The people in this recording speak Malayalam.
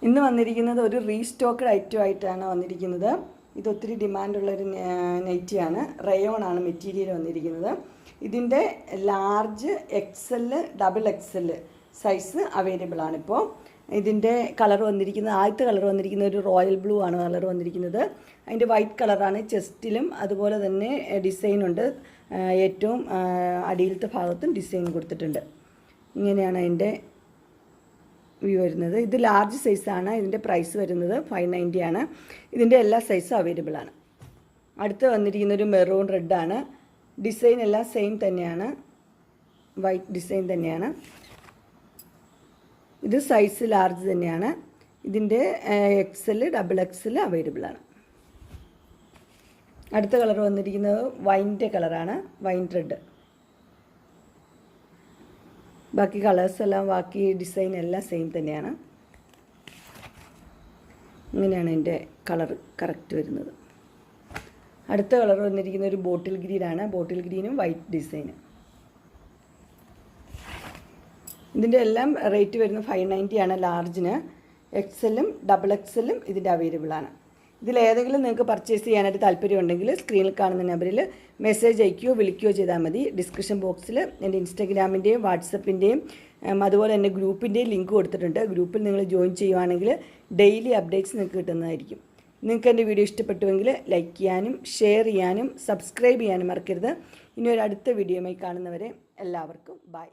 ഇന്ന് വന്നിരിക്കുന്നത് ഒരു റീസ്റ്റോക്ക്ഡ് ഐറ്റം ആയിട്ടാണ് വന്നിരിക്കുന്നത്. ഇത് ഒത്തിരി ഡിമാൻഡുള്ളൊരു നൈറ്റിയാണ്. റയോൺ ആണ് മെറ്റീരിയൽ വന്നിരിക്കുന്നത്. ഇതിൻ്റെ large XL double XL size available ആണിപ്പോൾ. ഇതിൻ്റെ കളർ വന്നിരിക്കുന്നത്, ആദ്യത്തെ കളർ വന്നിരിക്കുന്നത് ഒരു റോയൽ ബ്ലൂ ആണ് കളർ വന്നിരിക്കുന്നത്. അതിൻ്റെ വൈറ്റ് കളറാണ് ചെസ്റ്റിലും, അതുപോലെ തന്നെ ഡിസൈനുണ്ട്. ഏറ്റവും അടിയിലത്തെ ഭാഗത്തും ഡിസൈൻ കൊടുത്തിട്ടുണ്ട്. ഇങ്ങനെയാണ് അതിൻ്റെ വ്യൂ വരുന്നത്. ഇത് ലാർജ് സൈസാണ്. ഇതിൻ്റെ പ്രൈസ് വരുന്നത് 590 ആണ്. ഇതിൻ്റെ എല്ലാ സൈസും അവൈലബിൾ ആണ്. അടുത്ത് വന്നിരിക്കുന്നൊരു മെറൂൺ റെഡാണ്. ഡിസൈൻ എല്ലാം സെയിം തന്നെയാണ്, വൈറ്റ് ഡിസൈൻ തന്നെയാണ്. ഇത് സൈസ് ലാർജ് തന്നെയാണ്. ഇതിൻ്റെ XL ഡബിൾ XL അവൈലബിൾ ആണ്. അടുത്ത കളർ വന്നിരിക്കുന്നത് വൈൻ്റെ കളറാണ്, വൈൻ റെഡ്. ബാക്കി കളേഴ്സ് എല്ലാം, ബാക്കി ഡിസൈൻ എല്ലാം സെയിം തന്നെയാണ്. ഇങ്ങനെയാണ് എൻ്റെ കളർ കറക്റ്റ് വരുന്നത്. അടുത്ത കളർ വന്നിരിക്കുന്ന ഒരു ബോട്ടിൽ ഗ്രീനാണ്. ബോട്ടിൽ ഗ്രീനും വൈറ്റ് ഡിസൈനും. ഇതിൻ്റെ എല്ലാം റേറ്റ് വരുന്നത് 590 ആണ് ലാർജിന്. XLും ഡബിൾ XLും ഇതിൻ്റെ അവൈലബിൾ ആണ്. ഇതിലേതെങ്കിലും നിങ്ങൾക്ക് പർച്ചേസ് ചെയ്യാനായിട്ട് താല്പര്യമുണ്ടെങ്കിൽ സ്ക്രീനിൽ കാണുന്ന നമ്പറിൽ മെസ്സേജ് അയക്കുകയോ വിളിക്കുകയോ ചെയ്താൽ മതി. ഡിസ്ക്രിപ്ഷൻ ബോക്സിൽ എൻ്റെ ഇൻസ്റ്റാഗ്രാമിൻ്റെയും വാട്സപ്പിൻ്റെയും അതുപോലെ തന്നെ ഗ്രൂപ്പിൻ്റെയും ലിങ്ക് കൊടുത്തിട്ടുണ്ട്. ഗ്രൂപ്പിൽ നിങ്ങൾ ജോയിൻ ചെയ്യുവാണെങ്കിൽ ഡെയിലി അപ്ഡേറ്റ്സ് നിങ്ങൾക്ക് കിട്ടുന്നതായിരിക്കും. നിങ്ങൾക്ക് എൻ്റെ വീഡിയോ ഇഷ്ടപ്പെട്ടുവെങ്കിൽ ലൈക്ക് ചെയ്യാനും ഷെയർ ചെയ്യാനും സബ്സ്ക്രൈബ് ചെയ്യാനും മറക്കരുത്. ഇനി ഒരു അടുത്ത വീഡിയോയുമായി കാണുന്നവരെ എല്ലാവർക്കും ബൈ.